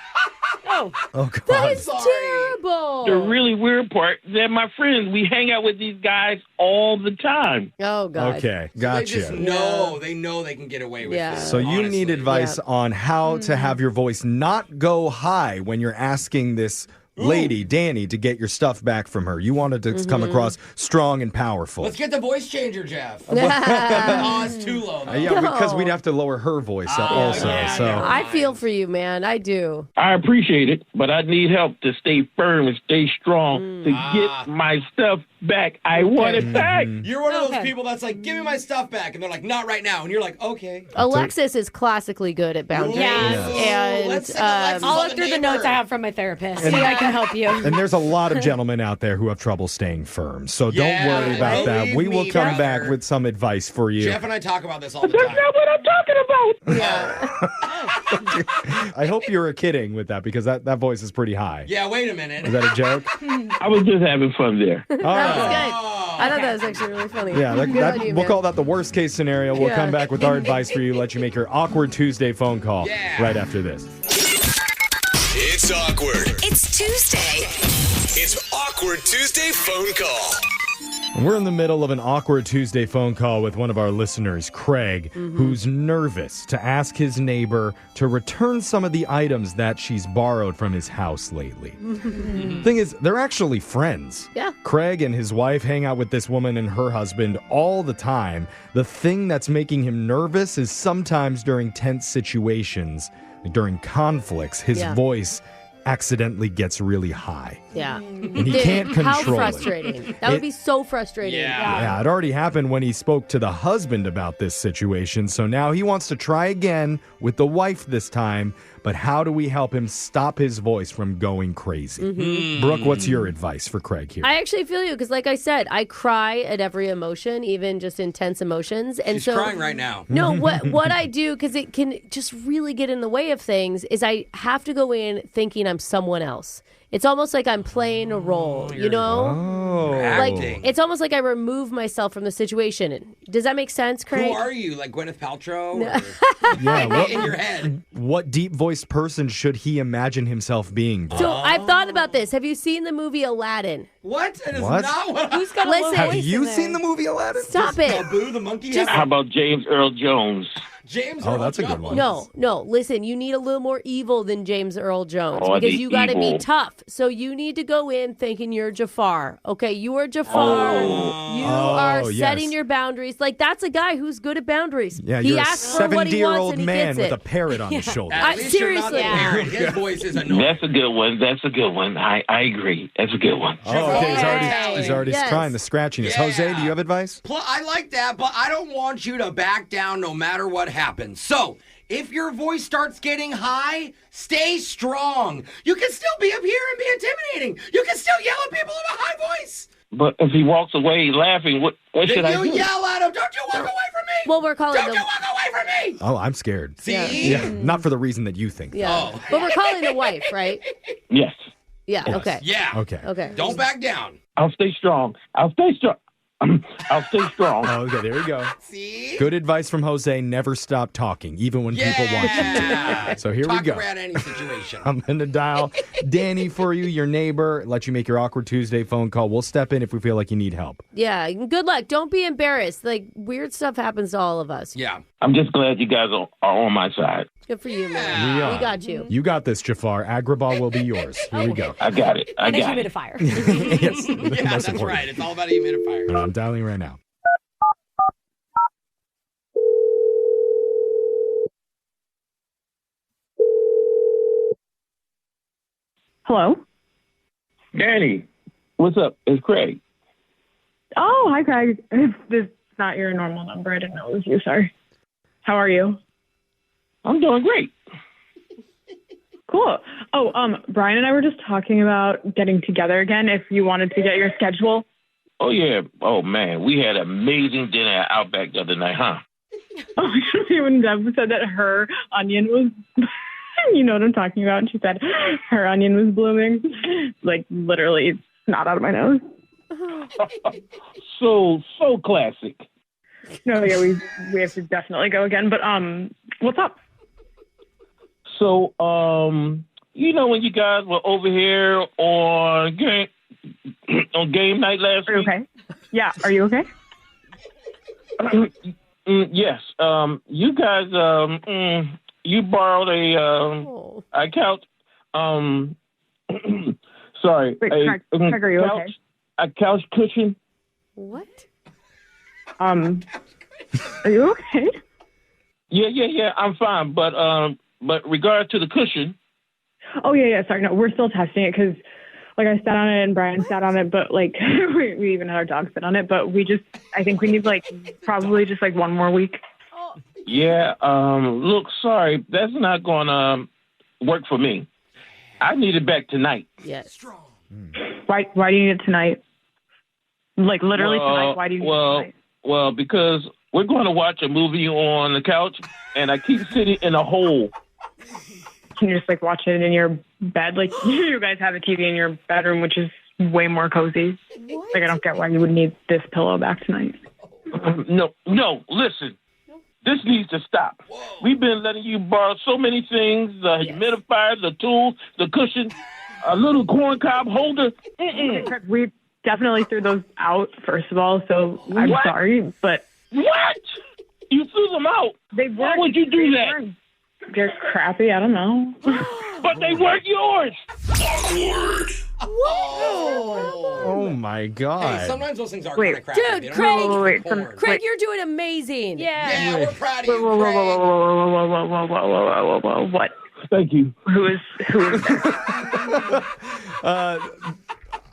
Oh, God. That is terrible. The really weird part, they're my friends. We hang out with these guys all the time. Oh, God. Okay, So gotcha. they just know, they know they can get away with it. So you need advice on how to have your voice not go high when you're asking this lady, Danny, to get your stuff back from her. You wanted to come across strong and powerful. Let's get the voice changer, Jeff. Oh, it's too low, though. Yeah, because we'd have to lower her voice also. I feel for you, man. I do. I appreciate it, but I need help to stay firm and stay strong to get my stuff back. I want it back. You're one of those people that's like, give me my stuff back. And they're like, not right now. And you're like, okay. Alexis is classically good at boundaries. And I'll look through the notes I have from my therapist. See, I can help you. And there's a lot of gentlemen out there who have trouble staying firm. So don't worry about that. We will come back with some advice for you. Jeff and I talk about this all the time. That's not what I'm talking about. I hope you were kidding with that because that voice is pretty high. Yeah, wait a minute. Is that a joke? I was just having fun there. That was good. I thought that was actually really funny. Yeah, Good on you, we'll man. call that the worst case scenario. We'll Yeah. come back with our advice for you, let you make your awkward Tuesday phone call right after this. It's awkward. It's Tuesday. It's Awkward Tuesday phone call. And we're in the middle of an awkward Tuesday phone call with one of our listeners, Craig, who's nervous to ask his neighbor to return some of the items that she's borrowed from his house lately. Thing is, they're actually friends. Yeah. Craig and his wife hang out with this woman and her husband all the time. The thing that's making him nervous is sometimes during tense situations, during conflicts, his voice accidentally gets really high. Yeah. And he can't control How it. frustrating. That would be so frustrating. Yeah, it already happened when he spoke to the husband about this situation. So now he wants to try again with the wife this time. But how do we help him stop his voice from going crazy? Brooke, what's your advice for Craig here? I actually feel you because, like I said, I cry at every emotion, even just intense emotions. And She's so, crying right now. No, what I do, because it can just really get in the way of things, is I have to go in thinking I'm someone else. It's almost like I'm playing a role, you know? Like, it's almost like I remove myself from the situation. Does that make sense, Craig? Who are you? Like Gwyneth Paltrow? Yeah, In your head. What deep-voiced person should he imagine himself being? So I've thought about this. Have you seen the movie Aladdin? What? It is What? not what Who's got a Listen, little Have voice you in there? seen the movie Aladdin? Stop it. Babu the monkey? How about James Earl Jones? James Oh, Earl that's a good Jones. one. No. Listen, you need a little more evil than James Earl Jones Oh, because the you got to be evil. tough. So you need to go in thinking you're Jafar. Okay, you are Jafar. You are setting your boundaries. Like that's a guy who's good at boundaries. Yeah, he you're a asks for what he wants 70-year-old and he man gets with it. a parrot on his shoulder. At least you're not the seriously. parent. His voice is annoying. That's a good one. That's a good one. I agree. That's a good one. Oh, okay. He's already Yes. trying the scratchiness. Yeah. Jose, do you have advice? I like that, but I don't want you to back down no matter what happens. So, if your voice starts getting high, stay strong. You can still be up here and be intimidating. You can still yell at people with a high voice. But if he walks away laughing, what should I You do? yell at him. Don't you walk away from me. Well, we're calling Don't the you walk away from me. Oh, I'm scared. See? Yeah, not for the reason that you think. Yeah, Oh. but we're calling the wife, right? Yes. Yeah. Okay. Yeah. Okay. Okay. Don't back down. I'll stay strong. I'll stay strong. Oh, okay, there you go. See? Good advice from Jose. Never stop talking, even when people want you to. So here we go. Talk around any situation. I'm going to dial Danny for you, your neighbor, let you make your awkward Tuesday phone call. We'll step in if we feel like you need help. Yeah, good luck. Don't be embarrassed. Like, weird stuff happens to all of us. Yeah. I'm just glad you guys are on my side. Good for you, man. We got you. You got this, Jafar. Agrabah will be yours. Here we go. I got it. And a humidifier. Yes, Yeah, that's right. It's all about a humidifier. I'm dialing right now. Hello? Danny, what's up? It's Craig. Oh, hi, Craig. This is not your normal number. I didn't know it was you. Sorry. How are you? I'm doing great. Cool. Oh, Brian and I were just talking about getting together again if you wanted to get your schedule. Oh, yeah. Oh, man. We had an amazing dinner at Outback the other night, huh? Oh, when Deb said that her onion was, you know what I'm talking about, and she said her onion was blooming. Like, literally, snot out of my nose. So classic. No, yeah, we have to definitely go again. But what's up? So, you know when you guys were over here on game night last week? Are you okay? Yeah, are you okay? Yes. You guys, you borrowed a couch. Sorry. Wait, Craig, are you okay? A couch cushion. What? Are you okay? Yeah. I'm fine, but regard to the cushion. Oh yeah. Sorry, no, we're still testing it because, like, I sat on it and Brian sat on it, but like we even had our dog sit on it. But I think we need probably just one more week. Yeah. Look, sorry, that's not going to work for me. I need it back tonight. Yes. Why do you need it tonight? Like literally tonight? Why do you need it tonight? Well, because we're going to watch a movie on the couch, and I keep sitting in a hole. Can you just watch it in your bed? Like you guys have a TV in your bedroom, which is way more cozy. What? Like I don't get why you would need this pillow back tonight. No. Listen, this needs to stop. We've been letting you borrow so many things: the humidifier, the tools, the cushion, a little corn cob holder. We definitely threw those out, first of all, so I'm sorry, but... What? You threw them out? Why would you do that? They're crappy, I don't know. But they weren't yours! Awkward. Oh my God. Hey, sometimes those things are kind of crappy. Dude, Craig, Craig, you're doing amazing. Yeah, we're proud of you, Whoa, what? Thank you. Who is Uh,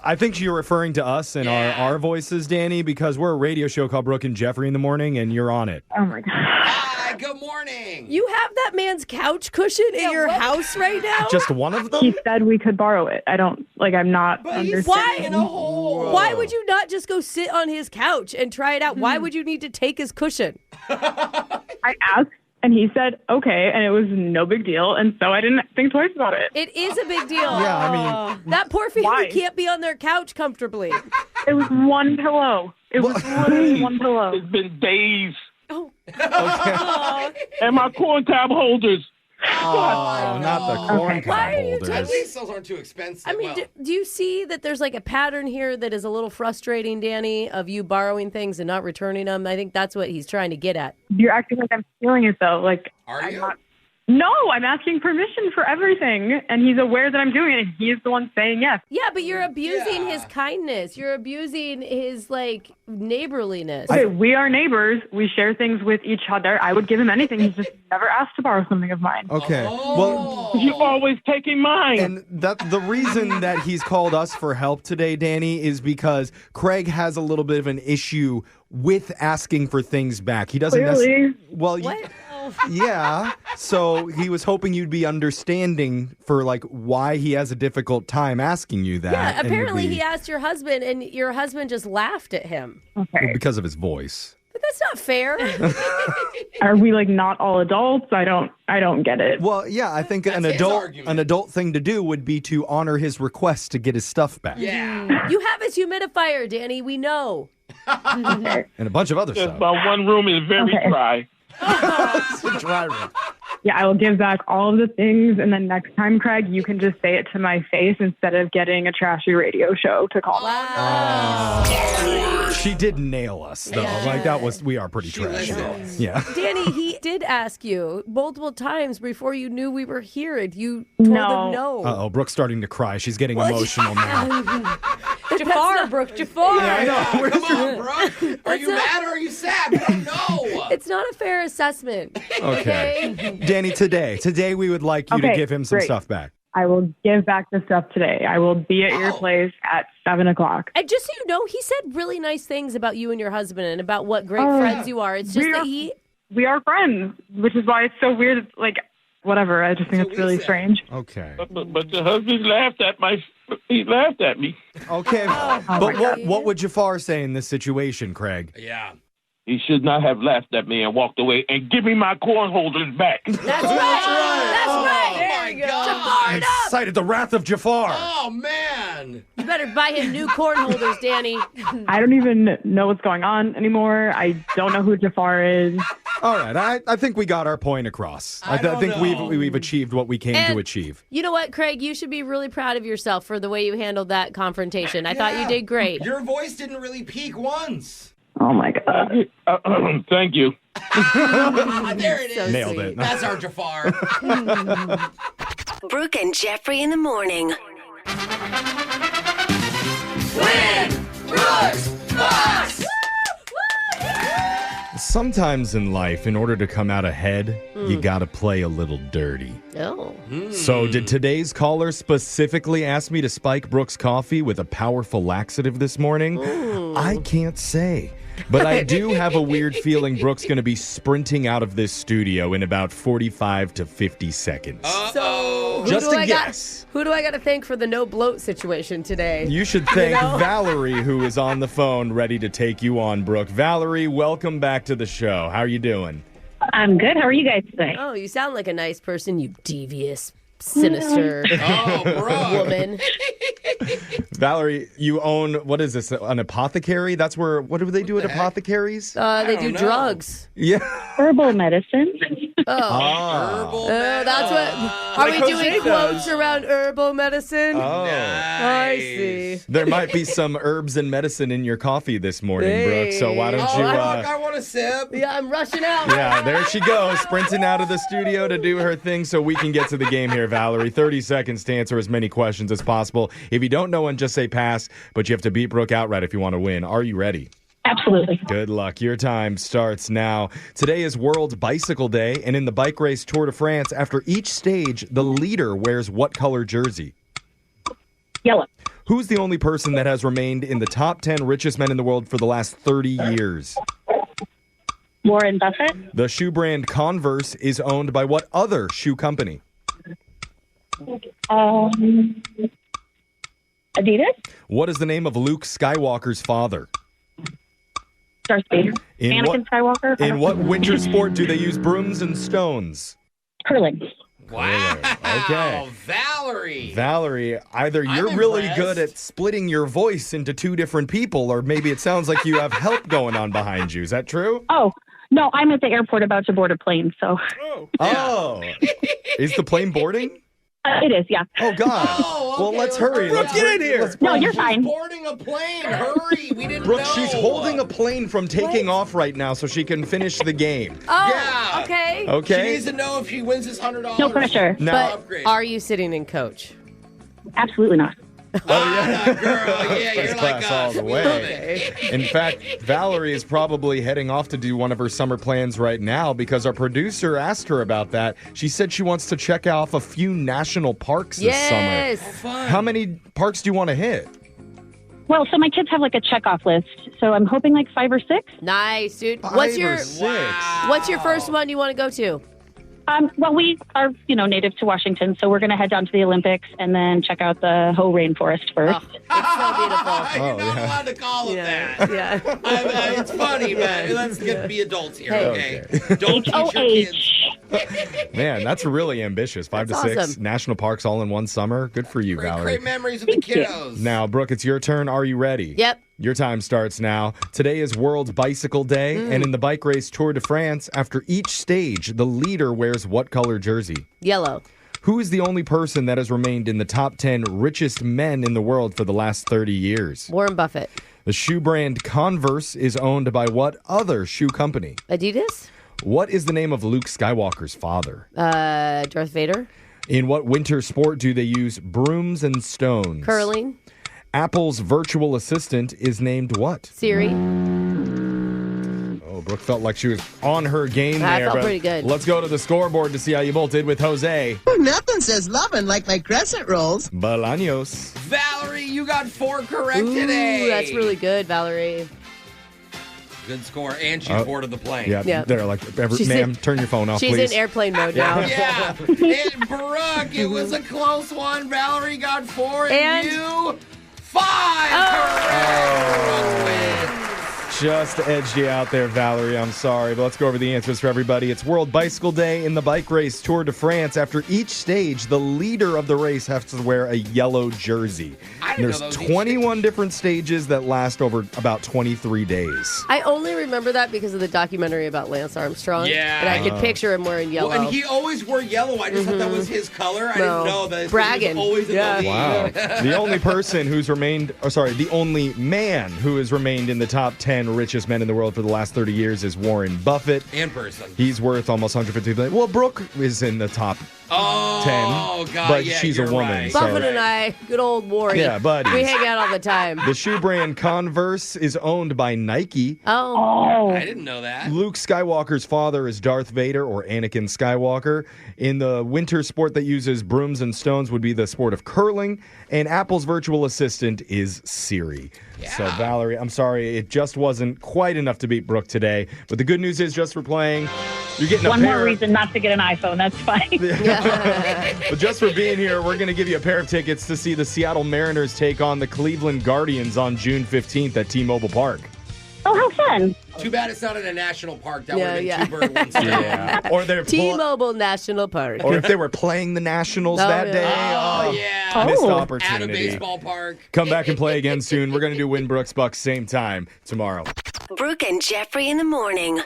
I think you're referring to us and our voices, Danny, because we're a radio show called Brooke and Jeffrey in the Morning, and you're on it. Oh, my God. Hi, good morning. You have that man's couch cushion in your house right now? Just one of them? He said we could borrow it. I don't, I'm not understanding. Why in a hole? Why would you not just go sit on his couch and try it out? Why would you need to take his cushion? I asked, and he said, okay, and it was no big deal, and so I didn't think twice about it. It is a big deal. Yeah, I mean... That poor family can't be on their couch comfortably. It was one pillow. It was literally one pillow. It's been days. Oh. Okay. And my corn cob holders. Oh, not the corn cob Why are you holders. At least those aren't too expensive. I mean, do you see that there's a pattern here that is a little frustrating, Danny, of you borrowing things and not returning them? I think that's what he's trying to get at. You're acting like I'm stealing it, though. Are you? No, I'm asking permission for everything, and he's aware that I'm doing it, and he's the one saying yes. Yeah, but you're abusing his kindness. You're abusing his, neighborliness. Okay, we are neighbors. We share things with each other. I would give him anything. He's just never asked to borrow something of mine. Okay. Well, you're always taking mine. And the reason that he's called us for help today, Danny, is because Craig has a little bit of an issue with asking for things back. He doesn't Clearly. Well, yeah. So he was hoping you'd be understanding for why he has a difficult time asking you that. Yeah, apparently he asked your husband, and your husband just laughed at him. Okay. Well, because of his voice. But that's not fair. Are we not all adults? I don't get it. Well, yeah, I think an adult thing to do would be to honor his request to get his stuff back. Yeah. You have his humidifier, Danny. We know. And a bunch of other Yes, stuff. my one room is very dry. It's a dry room. Yeah, I will give back all of the things, and then next time, Craig, you can just say it to my face instead of getting a trashy radio show to call. She did nail us, though. We are pretty trashy. Yeah. Danny, he did ask you multiple times before you knew we were here, and you told him no. Uh-oh, Brooke's starting to cry. She's getting emotional now. Jafar, Brooke, Jafar. Yeah, I know. Come on, Brooke. Are you mad or are you sad? We don't know. It's not a fair assessment. Okay. Danny, today we would like you to give him some great. stuff back. I will give back the stuff today. I will be at your place at 7:00. And just so you know, he said really nice things about you and your husband and about what great friends you are. It's just that we are friends, which is why it's so weird. Like, whatever. I just think it's really strange. Okay. But the husband laughed at he laughed at me. Okay. But what would Jafar say in this situation, Craig? Yeah. He should not have laughed at me and walked away and give me my corn holders back. That's right. There you go. Jafar it up. Excited the wrath of Jafar. Oh, man. You better buy him new corn holders, Danny. I don't even know what's going on anymore. I don't know who Jafar is. All right. I think we got our point across. I think we've achieved what we came to achieve. You know what, Craig? You should be really proud of yourself for the way you handled that confrontation. I thought you did great. Your voice didn't really peak once. Oh, my God. Thank you. There it is. Nailed it. That's our Jafar. Brooke and Jeffrey in the morning. Win! Brooks! Box! Sometimes in life, in order to come out ahead, you gotta play a little dirty. Oh. So did today's caller specifically ask me to spike Brooke's coffee with a powerful laxative this morning? I can't say. But I do have a weird feeling Brooke's going to be sprinting out of this studio in about 45 to 50 seconds. So, Just a guess. Who do I got to thank for the no bloat situation today? You should thank Valerie, who is on the phone ready to take you on, Brooke. Valerie, welcome back to the show. How are you doing? I'm good. How are you guys today? Oh, you sound like a nice person, you devious, sinister woman. Valerie, you own, what is this, an apothecary? That's where, what do they do at apothecaries? They do drugs. Yeah. Herbal medicine. Oh. That's what. Are we doing quotes around herbal medicine? Oh. I see. There might be some herbs and medicine in your coffee this morning, Brooke. So why don't you... I want a sip. Yeah, I'm rushing out. Yeah, there she goes, sprinting out of the studio to do her thing so we can get to the game here, Valerie. 30 seconds to answer as many questions as possible. If you don't know one, just say pass, but you have to beat Brooke outright if you want to win. Are you ready? Absolutely. Good luck. Your time starts now. Today is World Bicycle Day, and in the bike race Tour de France, after each stage, the leader wears what color jersey? Yellow. Who's the only person that has remained in the top 10 richest men in the world for the last 30 years? Warren Buffett. The shoe brand Converse is owned by what other shoe company? Adidas. What is the name of Luke Skywalker's father? Darth Vader. Anakin Skywalker. In what winter sport do they use brooms and stones? Curling. Wow. Okay. Valerie, either you're really good at splitting your voice into two different people, or maybe it sounds like you have help going on behind you. Is that true? Oh, no, I'm at the airport about to board a plane, so. Oh. Is the plane boarding? It is, yeah. Oh, God. Well, let's hurry. Let's get in here. No, you're fine. Boarding a plane. Hurry. We didn't Brooke, know. she's holding a plane from taking off right now so she can finish the game. Oh, Yeah. okay. Okay? She needs to know if she wins this $100. No pressure. Now, But are you sitting in coach? Absolutely not. Girl, yeah, you're like class all us. the We way. love it. In fact, Valerie is probably heading off to do one of her summer plans right now because our producer asked her about that. She said she wants to check off a few national parks this summer. Fun. How many parks do you want to hit? Well, so my kids have like a checkoff list, so I'm hoping like 5 or 6. Nice, dude. Five What's or your six? What's your first one you want to go to? Well, we are, native to Washington, so we're going to head down to the Olympics and then check out the Hoh Rainforest first. Oh, it's so beautiful. You're not allowed to call it that. Yeah. It's funny, man. Let's be adults here, Hey. okay? Don't teach your kids. Man, that's really ambitious. 5 to 6 awesome. national parks all in one summer. Good for you, Valerie. Great memories of the kiddos. Now, Brooke, it's your turn. Are you ready? Yep. Your time starts now. Today is World Bicycle Day, and in the bike race Tour de France, after each stage, the leader wears what color jersey? Yellow. Who is the only person that has remained in the top 10 richest men in the world for the last 30 years? Warren Buffett. The shoe brand Converse is owned by what other shoe company? Adidas. What is the name of Luke Skywalker's father? Darth Vader. In what winter sport do they use brooms and stones? Curling. Apple's virtual assistant is named what? Siri. Oh, Brooke felt like she was on her game there. I felt but pretty good. Let's go to the scoreboard to see how you both did with Jose. Nothing says lovin' like my crescent rolls. Bolaños. Valerie, you got 4 correct Ooh, today. that's really good, Valerie. Good score. And she's boarded the plane. Yeah, they're like, She's ma'am, in- turn your phone off, She's please. in airplane mode now. Yeah. And Brooke, it was a close one. Valerie got 4 and you 5 correct. Brooke wins. Just edged you out there, Valerie. I'm sorry, but let's go over the answers for everybody. It's World Bicycle Day in the bike race Tour de France. After each stage, the leader of the race has to wear a yellow jersey. And there's 21 different stages that last over about 23 days. I only remember that because of the documentary about Lance Armstrong. Yeah. And I could picture him wearing yellow. Well, and he always wore yellow. I just thought that was his color. I No. didn't know that. Bragging. He was always in the lead. Wow. The only person who's remained, the only man who has remained in the top 10 richest men in the world for the last 30 years is Warren Buffett. And person. He's worth almost $150 billion. Well, Brooke is in the top 10, God, but yeah, she's a you're woman. right. So. Buffett and I, good old Warren. Yeah, buddies. We hang out all the time. The shoe brand Converse is owned by Nike. Oh. I didn't know that. Luke Skywalker's father is Darth Vader or Anakin Skywalker. In the winter sport that uses brooms and stones would be the sport of curling. And Apple's virtual assistant is Siri. Yeah. So, Valerie, I'm sorry, it just wasn't quite enough to beat Brooke today. But the good news is, just for playing, you're getting One a pair. more reason not to get an iPhone. That's fine. But just for being here, we're going to give you a pair of tickets to see the Seattle Mariners take on the Cleveland Guardians on June 15th at T-Mobile Park. Oh, how fun. Too bad it's not in a national park. That Yeah, would yeah. have been 2 birds, 1 stone. Yeah. Or they're T-Mobile National Park. Or if they were playing the Nationals that yeah. day. Oh, yeah. Missed At a opportunity. baseball park. Come back and play again soon. We're going to do Win Brooks Bucks same time tomorrow. Brooke and Jeffrey in the morning.